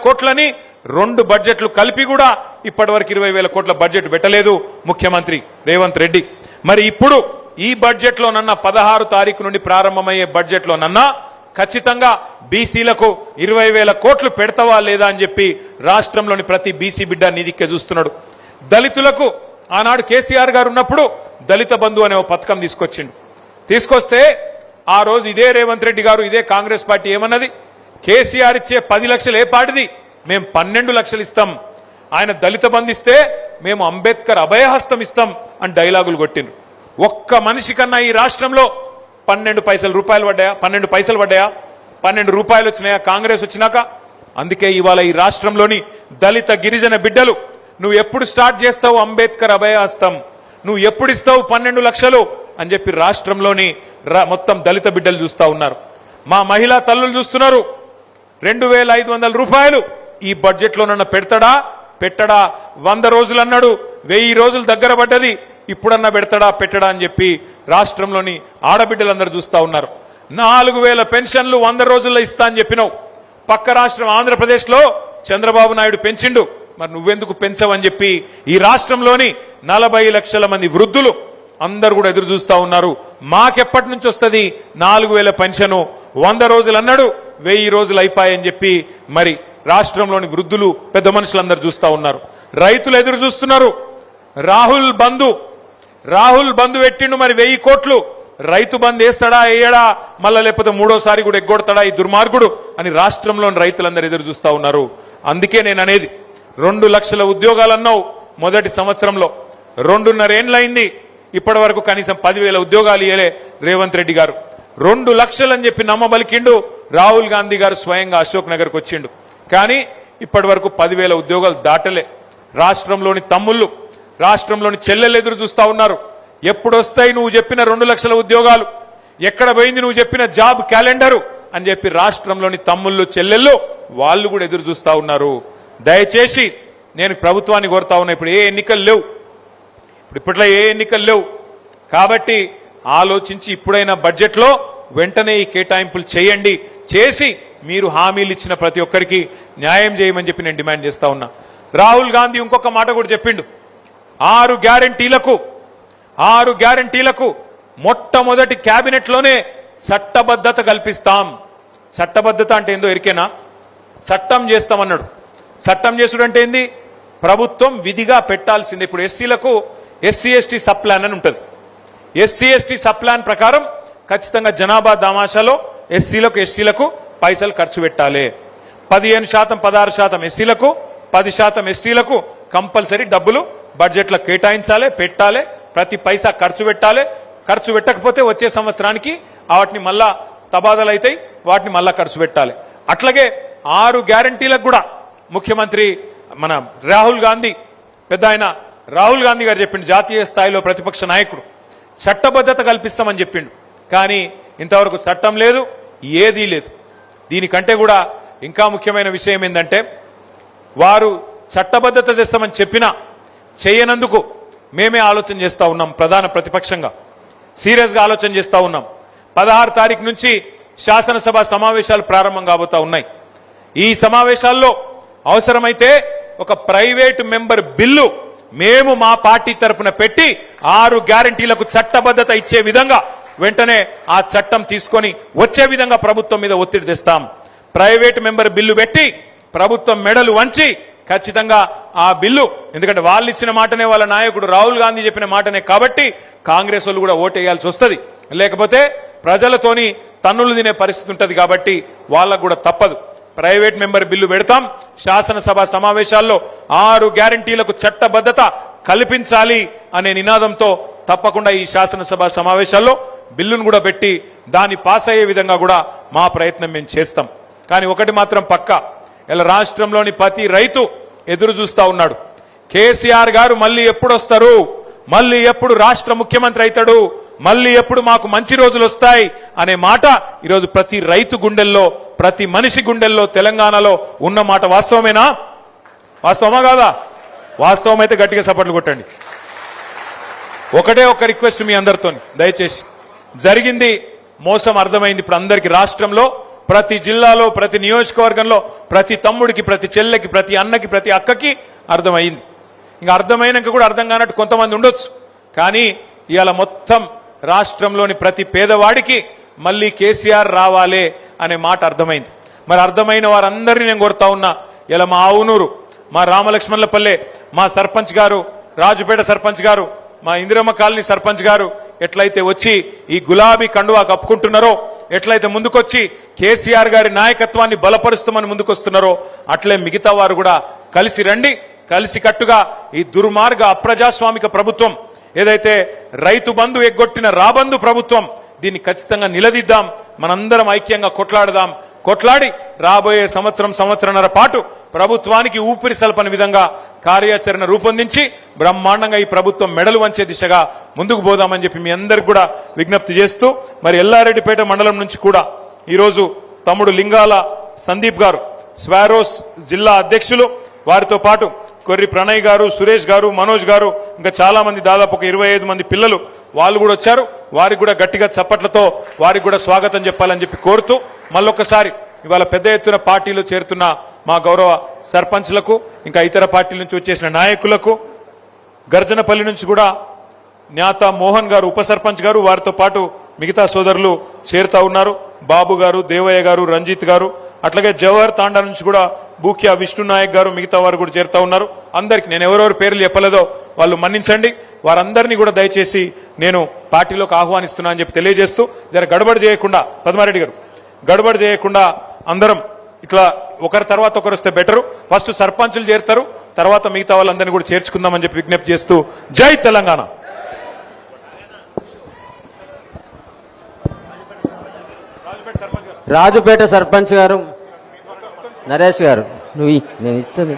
కోట్లని 2 బడ్జెట్లు కలిపి కూడా ఇప్పటివరకు 20,000 కోట్ల బడ్జెట్ పెట్టలేదు ముఖ్యమంత్రి రేవంత్ రెడ్డి. మరి ఇప్పుడు ఈ బడ్జెట్ లోనన్నా 16 తారీఖు నుండి ప్రారంభమయ్యే బడ్జెట్ లోనన్నా ఖచ్చితంగా బీసీలకు 20,000 కోట్లు పెడతావా లేదా అని చెప్పి రాష్ట్రంలోని ప్రతి బీసీ బిడ్డ నిధికే చూస్తున్నాడు. దళితులకు ఆనాడు కేసీఆర్ గారు ఉన్నప్పుడు దళిత బంధు అనే పథకం తీసుకొస్తే ఆ రోజు ఇదే రేవంత్ రెడ్డి గారు ఇదే కాంగ్రెస్ పార్టీ ఏమన్నది, కేసీఆర్ ఇచ్చే 10 లక్షలు ఏ పాటిది, మేము 12 లక్షలు ఇస్తాం, ఆయన దళిత బంధు ఇస్తే మేము అంబేద్కర్ అభయహస్తం ఇస్తాం అని డైలాగులు కొట్టిండ్రు. ఒక్క మనిషి కన్నా ఈ రాష్ట్రంలో 12 రూపాయలు పడ్డాయా? 12 రూపాయలు వచ్చినాయా కాంగ్రెస్ వచ్చినాక? అందుకే ఇవాళ ఈ రాష్ట్రంలోని దళిత గిరిజన బిడ్డలు నువ్వు ఎప్పుడు స్టార్ట్ చేస్తావు అంబేద్కర్ అభయహస్తం, నువ్వు ఎప్పుడు ఇస్తావు 12 లక్షలు అని చెప్పి రాష్ట్రంలోని మొత్తం దళిత బిడ్డలు చూస్తా ఉన్నారు. మా మహిళా తల్లులు చూస్తున్నారు. 2,500 రూపాయలు ఈ బడ్జెట్ లోనన్నా పెట్టడా? 100 రోజులు అన్నాడు, 1000 రోజులు దగ్గర పడ్డది, ఇప్పుడన్నా పెట్టడా అని చెప్పి రాష్ట్రంలోని ఆడబిడ్డలందరూ చూస్తా ఉన్నారు. 4,000 పెన్షన్లు 100 రోజుల్లో ఇస్తా అని చెప్పినావు. పక్క రాష్ట్రం ఆంధ్రప్రదేశ్ లో చంద్రబాబు నాయుడు పెంచిండు, మరి నువ్వెందుకు పెంచవని చెప్పి ఈ రాష్ట్రంలోని 40 లక్షల మంది వృద్ధులు అందరూ కూడా ఎదురు చూస్తా ఉన్నారు. మాకెప్పటి నుంచి వస్తుంది 4,000 పెన్షన్? 100 రోజులు అన్నాడు, 1000 రోజులు అయిపోయాయని చెప్పి మరి రాష్ట్రంలోని వృద్ధులు పెద్ద మనుషులందరూ చూస్తా ఉన్నారు. రైతులు ఎదురు చూస్తున్నారు. రాహుల్ బంధు పెట్టిండు, మరి 1000 కోట్లు రైతు బంద్ వేస్తాడా వేయడా, మళ్ళా లేకపోతే 3వ సారి కూడా ఎగ్గొడతాడా ఈ దుర్మార్గుడు అని రాష్ట్రంలోని రైతులందరూ ఎదురు చూస్తా ఉన్నారు. అందుకే నేను అనేది 2 లక్షల ఉద్యోగాలు అన్నావు మొదటి సంవత్సరంలో, 2.5 ఏళ్లైంది ఇప్పటి వరకు కనీసం 10,000 ఉద్యోగాలు ఇయ్యలే రేవంత్ రెడ్డి గారు. 2 లక్షలు అని చెప్పి నమ్మబలికిండు. రాహుల్ గాంధీ గారు స్వయంగా అశోక్ నగర్కి వచ్చిండు, కానీ ఇప్పటి వరకు 10,000 ఉద్యోగాలు దాటలే. రాష్ట్రంలోని తమ్ముళ్ళు, రాష్ట్రంలోని చెల్లెళ్ళు ఎదురు చూస్తా ఉన్నారు. ఎప్పుడొస్తాయి నువ్వు చెప్పిన 2 లక్షల ఉద్యోగాలు, ఎక్కడ పోయింది నువ్వు చెప్పిన జాబ్ క్యాలెండరు అని చెప్పి రాష్ట్రంలోని తమ్ముళ్ళు చెల్లెళ్ళు వాళ్ళు కూడా ఎదురు చూస్తా ఉన్నారు. దయచేసి నేను ప్రభుత్వాన్ని కోరుతా ఉన్నా, ఇప్పుడు ఏ ఎన్నికలు లేవు, ఇప్పట్లో ఏ ఎన్నికలు లేవు కాబట్టి ఆలోచించి ఇప్పుడైనా బడ్జెట్లో వెంటనే ఈ కేటాయింపులు చేయండి, చేసి మీరు హామీలు ఇచ్చిన ప్రతి ఒక్కరికి న్యాయం చేయమని చెప్పి నేను డిమాండ్ చేస్తా ఉన్నా. రాహుల్ గాంధీ ఇంకొక మాట కూడా చెప్పిండు, 6 గ్యారంటీలకు మొట్టమొదటి క్యాబినెట్ లోనే చట్టబద్ధత కల్పిస్తాం. చట్టబద్ధత అంటే ఏందో ఎరికేనా? చట్టం చేస్తామన్నాడు. చట్టం చేసుడు అంటే ఏంది? ప్రభుత్వం విధిగా పెట్టాల్సిందే. ఇప్పుడు ఎస్సీలకు SC/ST సబ్ ప్లాన్ అని ఉంటుంది. SC/ST సబ్ ప్లాన్ ప్రకారం ఖచ్చితంగా జనాభా దామాషాలో ఎస్సీలకు ఎస్టీలకు పైసలు ఖర్చు పెట్టాలి. 15%, 16% ఎస్సీలకు, 10% ఎస్టీలకు కంపల్సరీ డబ్బులు బడ్జెట్లో కేటాయించాలి, పెట్టాలి, ప్రతి పైసా ఖర్చు పెట్టాలి. ఖర్చు పెట్టకపోతే వచ్చే సంవత్సరానికి వాటిని మళ్ళా తబాదలు అవుతాయి, వాటిని మళ్ళా ఖర్చు పెట్టాలి. అట్లాగే 6 గ్యారంటీలకు కూడా ముఖ్యమంత్రి మన రాహుల్ గాంధీ గారు చెప్పిండు, జాతీయ స్థాయిలో ప్రతిపక్ష నాయకుడు చట్టబద్ధత కల్పిస్తామని చెప్పిండు. కానీ ఇంతవరకు చట్టం లేదు, ఏదీ లేదు. దీనికంటే కూడా ఇంకా ముఖ్యమైన విషయం ఏంటంటే, వారు చట్టబద్ధత తెస్తామని చెప్పినా చేయనందుకు మేమే ఆలోచన చేస్తా ఉన్నాం. ప్రధాన ప్రతిపక్షంగా సీరియస్గా ఆలోచన చేస్తా ఉన్నాం. 16 తారీఖు నుంచి శాసనసభ సమావేశాలు ప్రారంభం కాబోతా ఉన్నాయి. ఈ సమావేశాల్లో అవసరమైతే ఒక ప్రైవేటు మెంబర్ బిల్లు మేము మా పార్టీ తరపున పెట్టి 6 గ్యారంటీలకు చట్టబద్ధత ఇచ్చే విధంగా వెంటనే ఆ చట్టం తీసుకొని వచ్చే విధంగా ప్రభుత్వం మీద ఒత్తిడి తెస్తాం. ప్రైవేటు మెంబర్ బిల్లు పెట్టి ప్రభుత్వం మెడలు వంచి ఖచ్చితంగా ఆ బిల్లు, ఎందుకంటే వాళ్ళు ఇచ్చిన మాటనే, వాళ్ళ నాయకుడు రాహుల్ గాంధీ చెప్పిన మాటనే కాబట్టి కాంగ్రెస్ వాళ్ళు కూడా ఓటేయాల్సి వస్తుంది. లేకపోతే ప్రజలతోని తన్నులు తినే పరిస్థితి ఉంటుంది కాబట్టి వాళ్ళకు కూడా తప్పదు. ప్రైవేట్ మెంబర్ బిల్లు పెడతాం. శాసనసభ సమావేశాల్లో 6 గ్యారంటీలకు చట్టబద్ధత కల్పించాలి అనే నినాదంతో తప్పకుండా ఈ శాసనసభ సమావేశాల్లో బిల్లును కూడా పెట్టి దాన్ని పాస్ అయ్యే విధంగా కూడా మా ప్రయత్నం మేము చేస్తాం. కానీ ఒకటి మాత్రం పక్కా, ఇలా రాష్ట్రంలోని ప్రతి రైతు ఎదురు చూస్తా ఉన్నాడు. కేసీఆర్ గారు మళ్ళీ ఎప్పుడు వస్తారు, మళ్ళీ ఎప్పుడు రాష్ట్ర ముఖ్యమంత్రి అవుతాడు, మళ్ళీ ఎప్పుడు మాకు మంచి రోజులు వస్తాయి అనే మాట ఈరోజు ప్రతి రైతు గుండెల్లో, ప్రతి మనిషి గుండెల్లో తెలంగాణలో ఉన్న మాట వాస్తవమేనా? వాస్తవమా కాదా? వాస్తవం అయితే గట్టిగా సపోర్ట్లు కొట్టండి. ఒకటే ఒక రిక్వెస్ట్ మీ అందరితో, దయచేసి జరిగింది మోసం అర్థమైంది. ఇప్పుడు అందరికీ రాష్ట్రంలో ప్రతి జిల్లాలో ప్రతి నియోజకవర్గంలో ప్రతి తమ్ముడికి ప్రతి చెల్లెకి ప్రతి అన్నకి ప్రతి అక్కకి అర్థమైంది. ఇంకా అర్థమైనాక కూడా అర్థం కానట్టు కొంతమంది ఉండొచ్చు. కానీ ఇవాళ మొత్తం రాష్ట్రంలోని ప్రతి పేదవాడికి మళ్ళీ కేసీఆర్ రావాలే అనే మాట అర్థమైంది. మరి అర్థమైన వారందరినీ నేను కోరుతా ఉన్నా, ఇలా మా ఆవునూరు, మా రామలక్ష్మణులపల్లె, మా సర్పంచ్ గారు, రాజుపేట సర్పంచ్ గారు, మా ఇందిరమ్మ కాలనీ సర్పంచ్ గారు ఎట్లయితే వచ్చి ఈ గులాబీ కండువా కప్పుకుంటున్నారో, ఎట్లయితే ముందుకొచ్చి కేసీఆర్ గారి నాయకత్వాన్ని బలపరుస్తామని ముందుకొస్తున్నారో, అట్లే మిగతా వారు కూడా కలిసి రండి. కలిసి కట్టుగా ఈ దుర్మార్గ అప్రజాస్వామిక ప్రభుత్వం ఏదైతే రైతు బంధు ఎగ్గొట్టిన రాబంధు ప్రభుత్వం, దీన్ని ఖచ్చితంగా నిలదీద్దాం. మనందరం ఐక్యంగా కొట్లాడదాం. కొట్లాడి రాబోయే సంవత్సరంన్నర పాటు ప్రభుత్వానికి ఊపిరి సల్పని విధంగా కార్యాచరణ రూపొందించి బ్రహ్మాండంగా ఈ ప్రభుత్వం మెడలు వంచే దిశగా ముందుకు పోదామని చెప్పి మీ అందరికి కూడా విజ్ఞప్తి చేస్తూ, మరి ఎల్లారెడ్డిపేట మండలం నుంచి కూడా ఈరోజు తమ్ముడు లింగాల సందీప్ గారు, స్వారోస్ జిల్లా అధ్యక్షులు, వారితో పాటు కొర్రి ప్రణయ్ గారు, సురేష్ గారు, మనోజ్ గారు, ఇంకా చాలా మంది, దాదాపు ఒక 25 మంది పిల్లలు వాళ్ళు కూడా వచ్చారు. వారికి కూడా గట్టిగా చప్పట్లతో వారికి కూడా స్వాగతం చెప్పాలని చెప్పి కోరుతూ, మళ్ళొక్కసారి ఇవాళ పెద్ద ఎత్తున పార్టీలో చేరుతున్న మా గౌరవ సర్పంచ్లకు, ఇంకా ఇతర పార్టీల నుంచి వచ్చేసిన నాయకులకు, గర్జనపల్లి నుంచి కూడా న్యాత మోహన్ గారు ఉప సర్పంచ్ గారు, వారితో పాటు మిగతా సోదరులు చేరుతా ఉన్నారు. బాబు గారు, దేవయ్య గారు, రంజిత్ గారు, అట్లాగే జవహర్ తాండా నుంచి కూడా బూక్యా విష్ణు నాయక్ గారు, మిగతా వారు కూడా చేరుతా ఉన్నారు. అందరికి నేను ఎవరెవరు పేర్లు చెప్పలేదో వాళ్ళు మన్నించండి. వారందరినీ కూడా దయచేసి నేను పార్టీలోకి ఆహ్వానిస్తున్నా అని చెప్పి తెలియజేస్తూ, జర గడబడి చేయకుండా, పద్మారెడ్డి గారు గడబడి చేయకుండా అందరం ఇట్లా ఒకరి తర్వాత ఒకరు వస్తే బెటరు. ఫస్ట్ సర్పంచులు చేరుతారు, తర్వాత మిగతా వాళ్ళందరినీ కూడా చేర్చుకుందామని చెప్పి విజ్ఞప్తి చేస్తూ, జై తెలంగాణ. రాజుపేట సర్పంచ్ గారు నరేష్ గారు, నువ్వు నేను ఇస్తుంది.